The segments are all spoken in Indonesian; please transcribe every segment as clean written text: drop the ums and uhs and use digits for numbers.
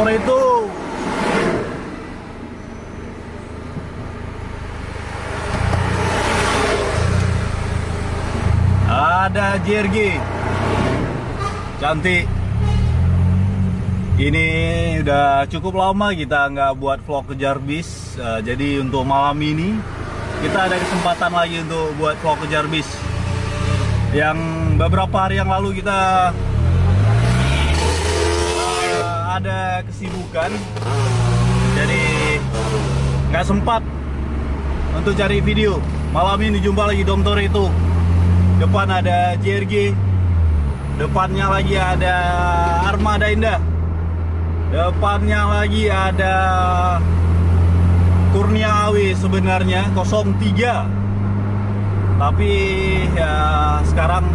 itu. Ada JRG cantik. Ini udah cukup lama kita nggak buat vlog kejar bis, jadi untuk malam ini kita ada kesempatan lagi untuk buat vlog kejar bis. Yang beberapa hari yang lalu kita ada kesibukan, jadi nggak sempat untuk cari video. Malam ini jumpa lagi Dom Toretto. Depan ada JRG, depannya lagi ada Armada Indah, depannya lagi ada Kurnia AW sebenarnya 03. Tapi ya sekarang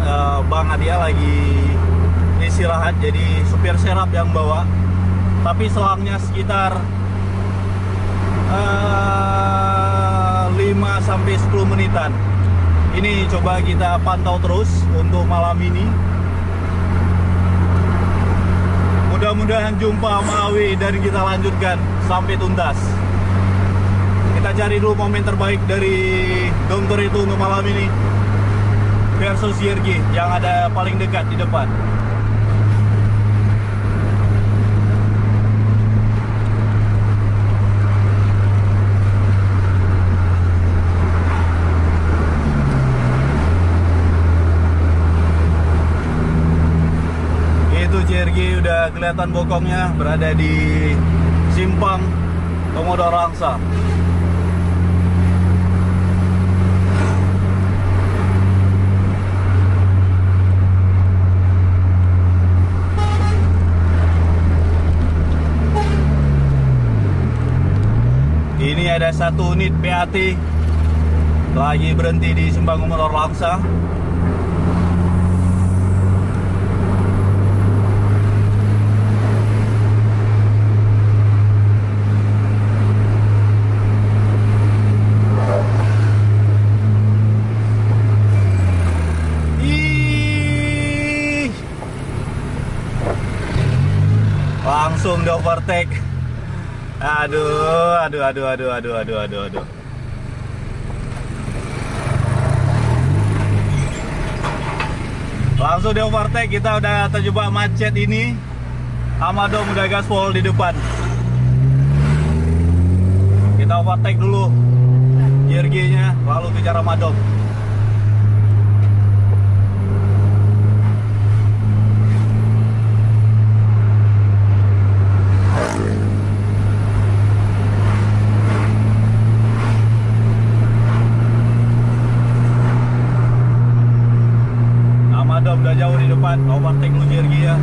Bang Adia lagi istirahat, jadi supir serap yang bawa. Tapi selangnya sekitar 5-10 menitan. Ini coba kita pantau terus untuk malam ini. Mudah-mudahan jumpa sama AW dan kita lanjutkan sampai tuntas. Kita cari dulu momen terbaik dari Dom Toretto untuk malam ini versus JRG yang ada paling dekat di depan. JRG udah kelihatan bokongnya, berada di simpang Komodo Rangsa. Ini ada satu unit PAT lagi berhenti di simpang Komodo Rangsa. Langsung di overtake. Aduh. Langsung di overtake, kita udah terjebak macet ini. Amado udah gaspol di depan. Kita overtake dulu JRG-nya, lalu kejar Amado. Udah jauh di depan, overtake dulu JRG ya.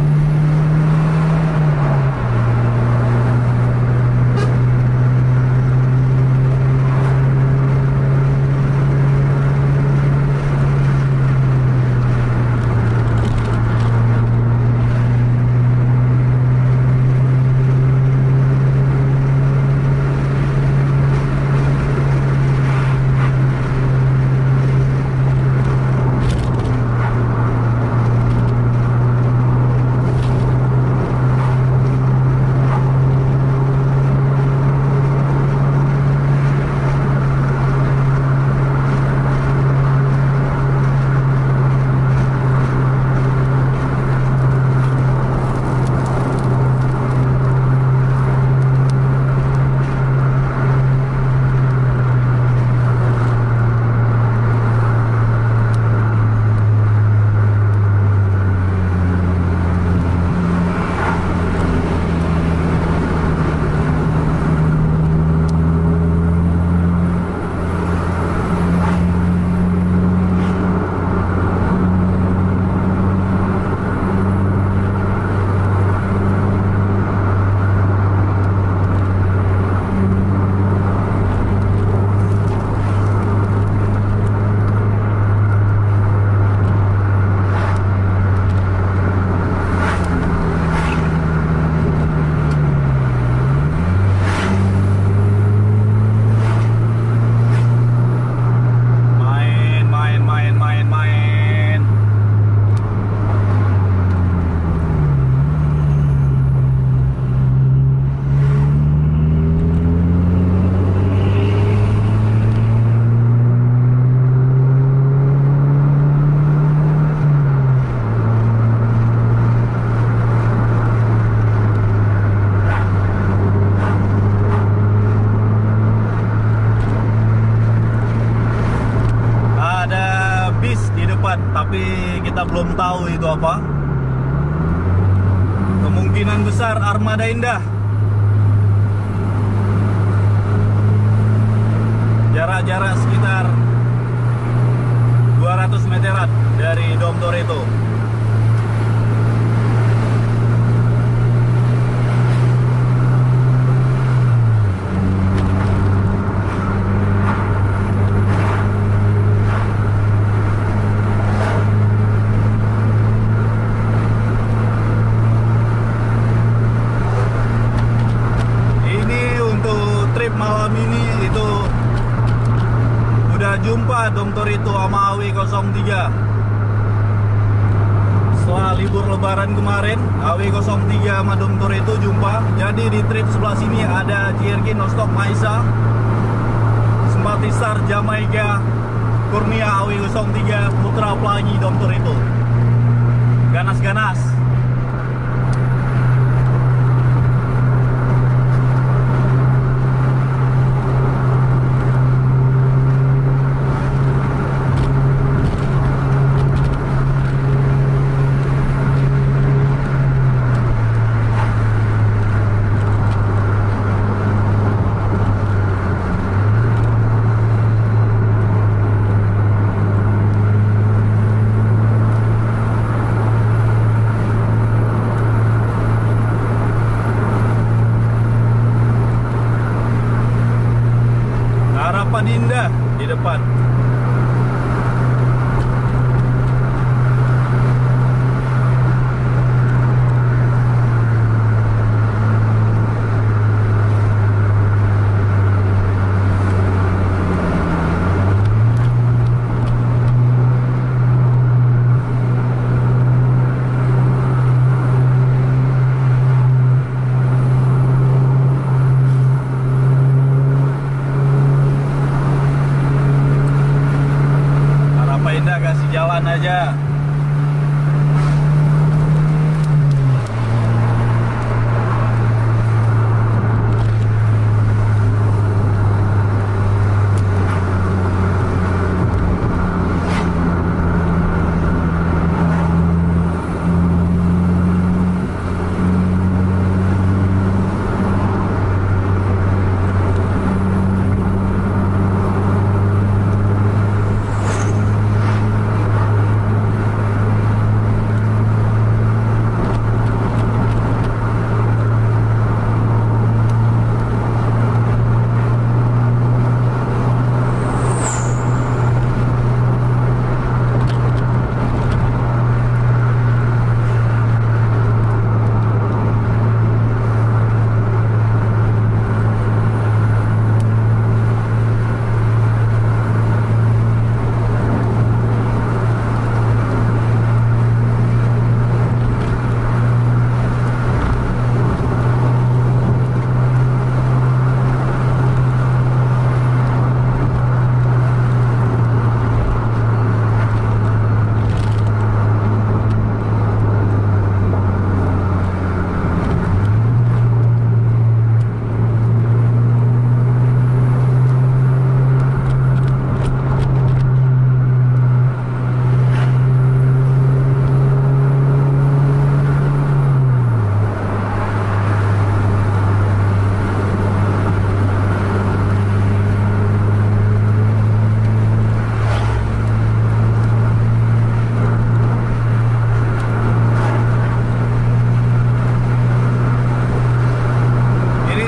tapi kita belum tahu itu apa. Kemungkinan besar armada indah. Jarak-jarak sekitar 200 meteran dari Dom Toretto. Jumpa Dom Toretto sama AW03 setelah libur lebaran kemarin. AW03 sama Dom Toretto jumpa. Jadi di trip sebelah sini ada JRG Nostok Maisa, Simpatisar Jamaica Kurnia AW03 Putra Pelangi Dom Toretto. Ganas-ganas. Harapan indah di depan. Kasih jalan aja.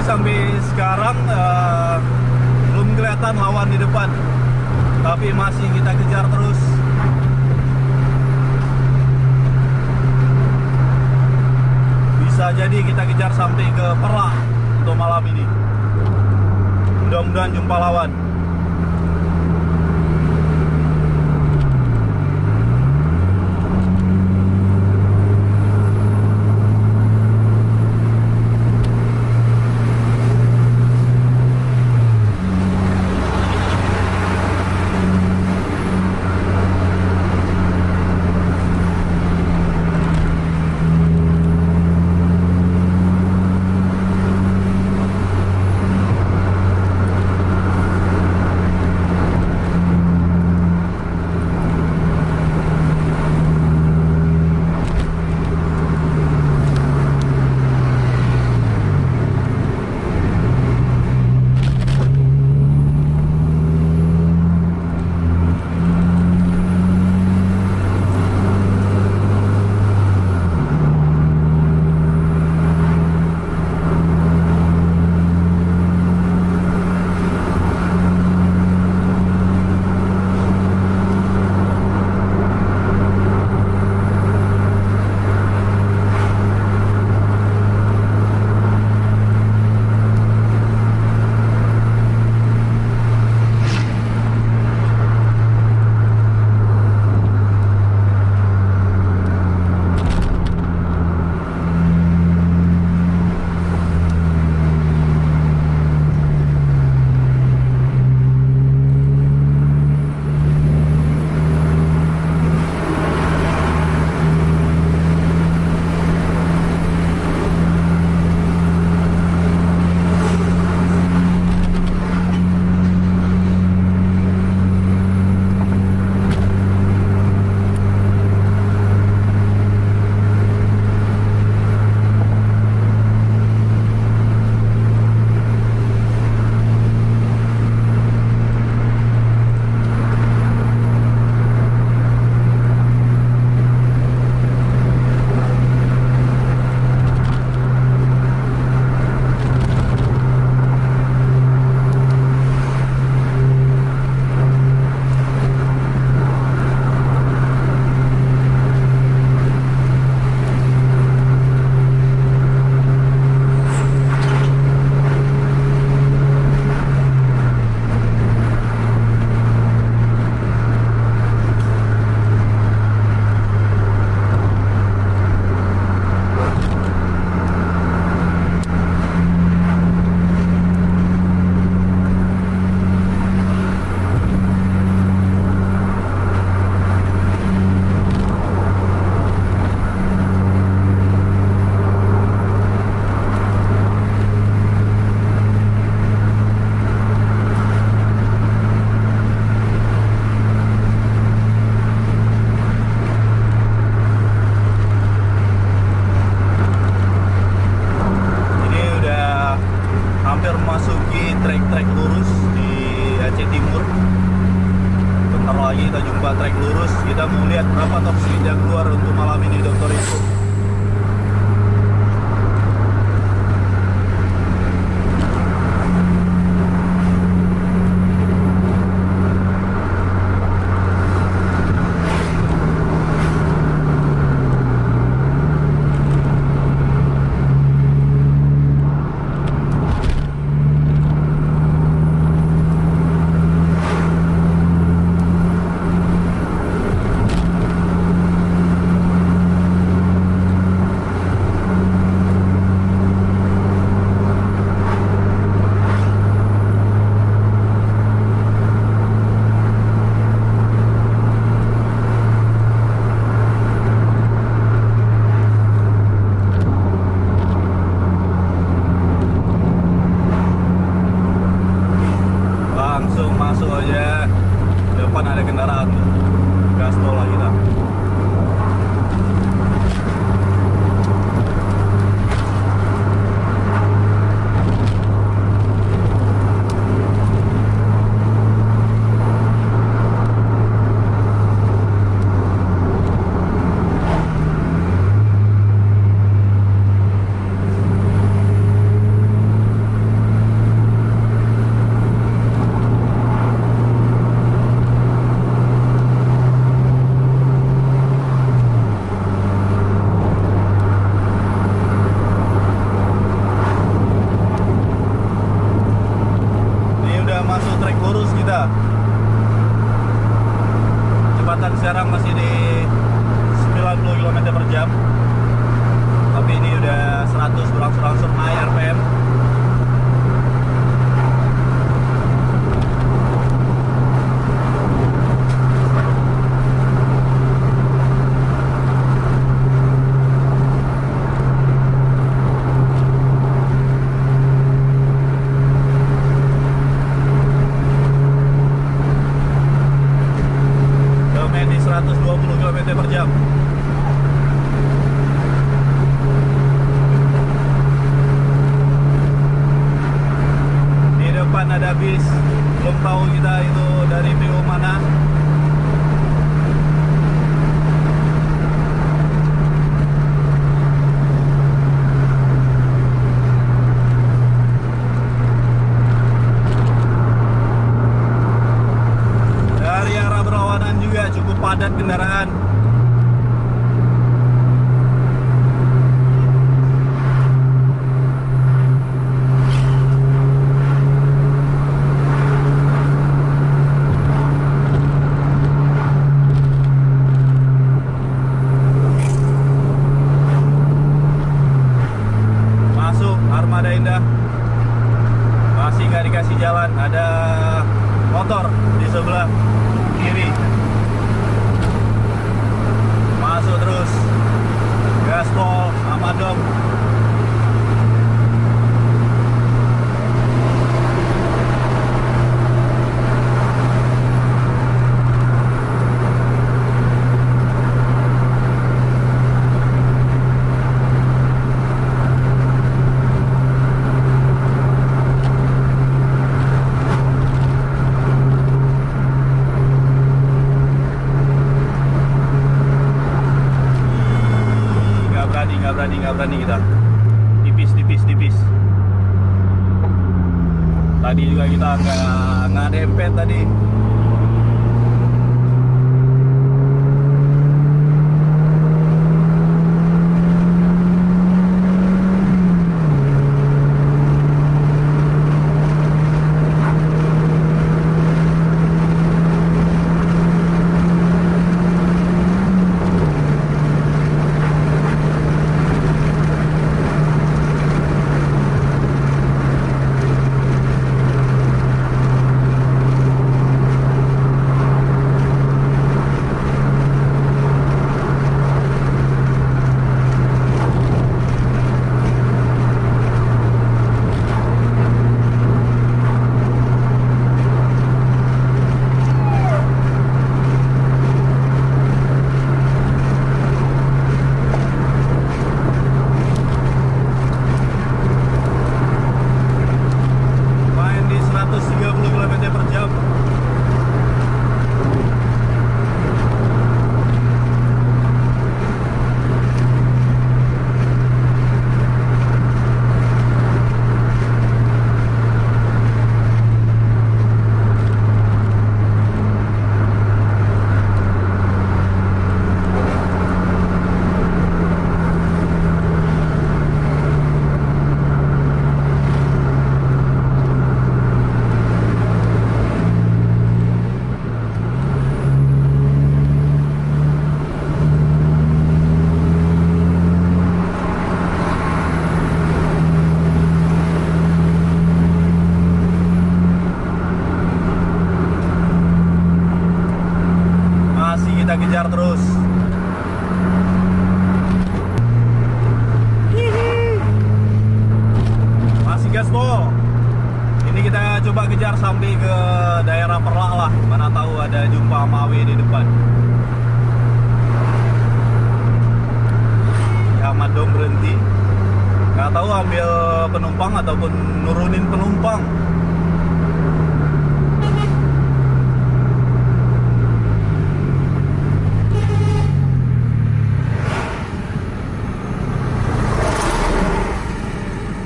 Sampai sekarang belum kelihatan lawan di depan, tapi masih kita kejar terus. Bisa jadi kita kejar sampai ke Perla untuk malam ini. Mudah-mudahan jumpa lawan. timur. Bentar lagi kita jumpa trek lurus. Kita mau lihat berapa top speed yang keluar untuk malam ini Dr. itu. Langsung masuk aja. Depan ada kendaraan tuh. Gaspol lagi kita. Masuk trek lurus kita. Kecepatan sekarang masih di 90 km per jam. Tapi ini udah 100 berangsur-angsur naik RPM. Di 120 km per jam. Di depan ada bis, belum tahu kita itu dari PO mana. Juga cukup padat kendaraan. Masuk Armada Indah. Masih nggak dikasih jalan, ada motor di sebelah kiri. Masuk terus, gaspol, amadom. Nggak berani kita. Tipis. Tadi juga kita nggak dempet tadi. kejar terus. Masih gaspol. Ini kita coba kejar sampai ke daerah Perlak lah. Mana tahu ada jumpa sama AW di depan. Ya Ahmad Dom berhenti. Nggak tahu ambil penumpang ataupun nurunin penumpang.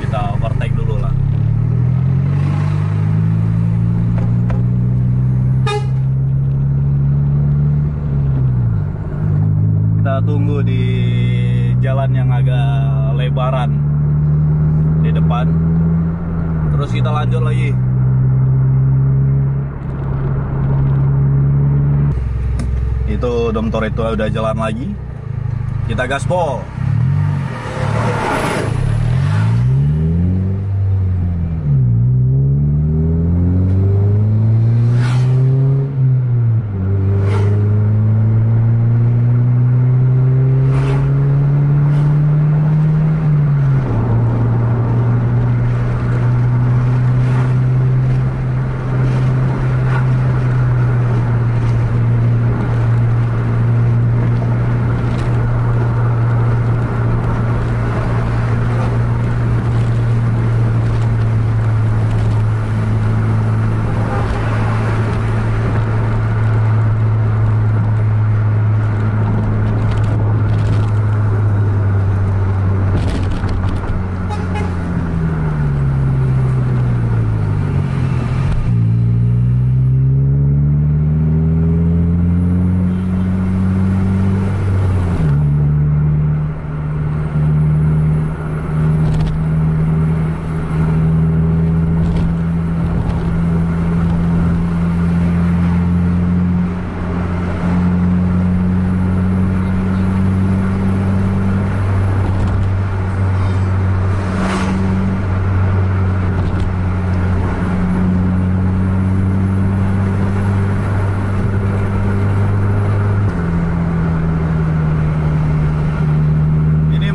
Kita overtake dulu lah. Kita tunggu di jalan yang agak lebaran di depan, terus kita lanjut lagi. Itu Dom Toretto udah jalan lagi, kita gaspol.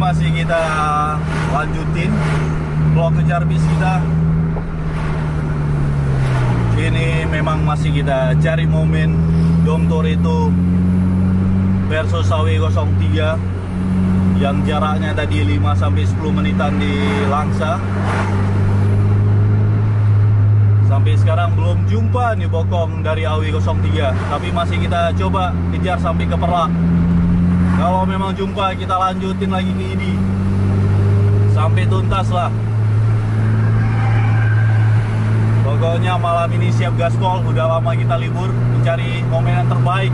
Masih kita lanjutin blok kejar bis kita. Ini memang masih kita cari momen Dom Toretto versus AW03 yang jaraknya tadi 5-10 menitan di Langsa. Sampai sekarang belum jumpa nih bokong dari AW03, tapi masih kita coba kejar sampai ke Perlak. Kalau memang jumpa, kita lanjutin lagi ke ini sampai tuntas lah. Pokoknya malam ini siap gaspol. Udah lama kita libur, mencari momen yang terbaik.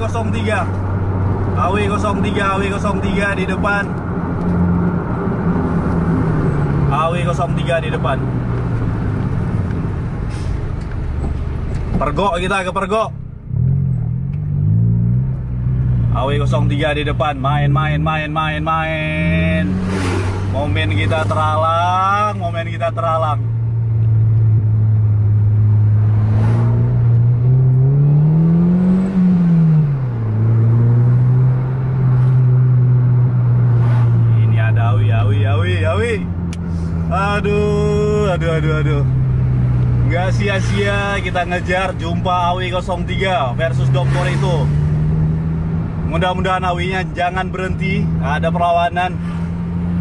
03. AW03 di depan. AW03 di depan. Pergok, kita ke Pergok. AW03 di depan. Main. Momen kita teralang. Ini ada Awi. Aduh. Nggak sia-sia kita ngejar jumpa AW03 versus Doktor itu. Mudah-mudahan Awinya jangan berhenti. Ada perlawanan.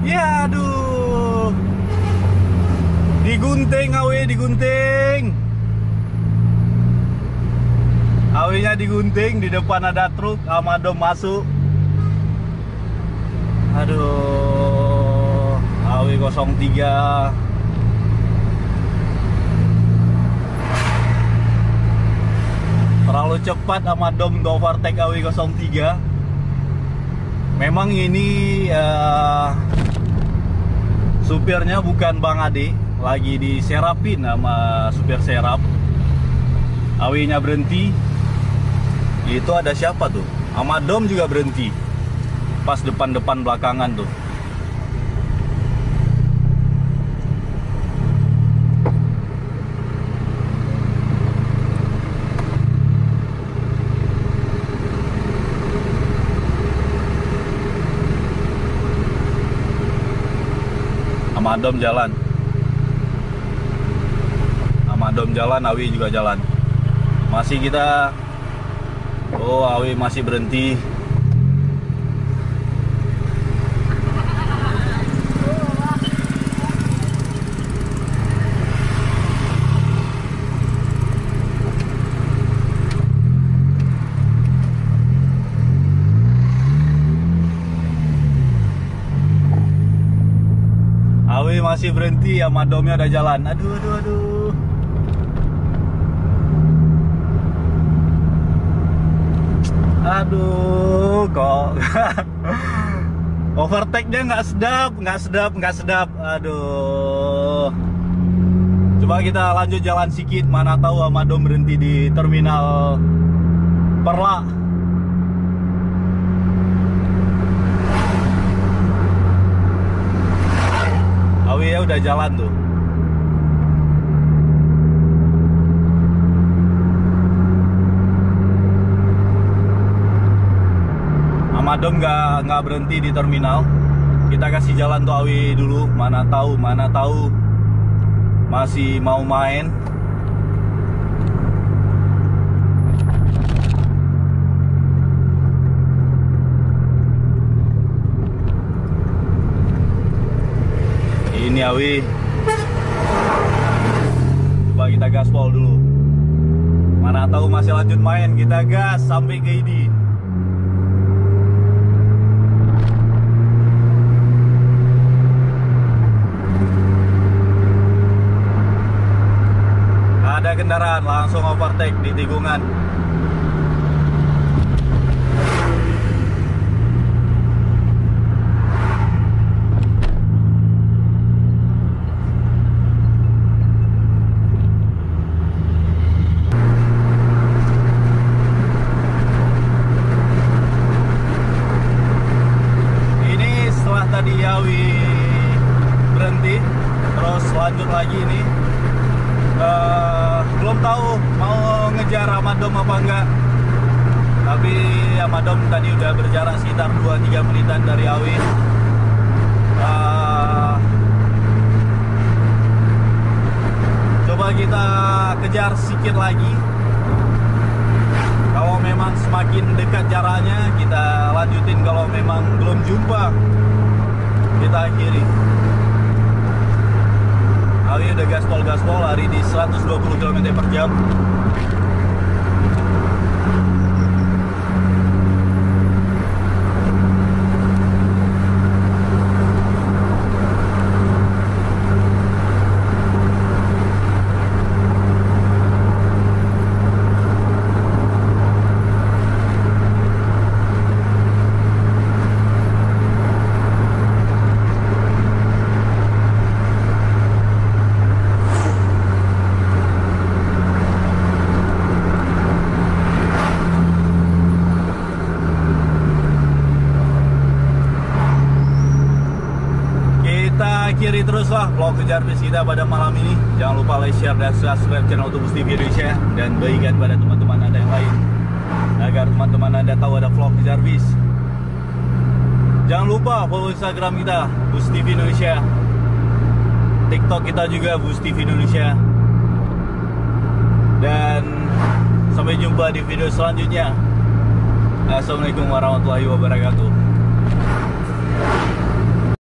Ya aduh. Digunting digunting. Awinya digunting, di depan ada truk, Amadom masuk. Aduh. AW03. Terlalu cepat Amadom overtake AW03. Memang ini supirnya bukan Bang Ade, lagi diserapin sama supir serap. Awinya berhenti. Itu ada siapa tuh? Amadom juga berhenti. Pas depan belakangan tuh. Amadom jalan, Awi juga jalan. Masih kita. Oh, Awi masih berhenti. Awi masih berhenti, Amadomnya ada jalan. Aduh. Aduh, kok overtake-nya nggak sedap. Aduh. Coba kita lanjut jalan sedikit, mana tahu Amadom berhenti di terminal Perla. Awi ya udah jalan tuh. Amadom nggak berhenti di terminal. Kita kasih jalan tuh Awi dulu. Mana tahu masih mau main. Ini Awi. Coba kita gaspol dulu. Mana tahu masih lanjut main. Kita gas sampai ke ID. Ada kendaraan langsung overtake di tikungan. Ini setelah tadi Awi berhenti, terus lanjut lagi ini. Belum tahu mau ngejar Amadom apa enggak. Tapi Amadom tadi udah berjarak sekitar 2-3 menitan dari Awi. Coba kita kejar sedikit lagi. Kalau memang semakin dekat jaraknya kita lanjutin, kalau memang belum jumpa kita akhiri. Awi udah gaspol lari di 120 km/jam. teruslah vlog Jarvis kita pada malam ini. Jangan lupa like, share, dan subscribe channel Bus TV Indonesia. Dan bagikan pada teman-teman Anda yang lain, agar teman-teman Anda tahu ada vlog Jarvis. Jangan lupa follow Instagram kita, Bus TV Indonesia. TikTok kita juga, Bus TV Indonesia. Dan sampai jumpa di video selanjutnya. Assalamualaikum warahmatullahi wabarakatuh.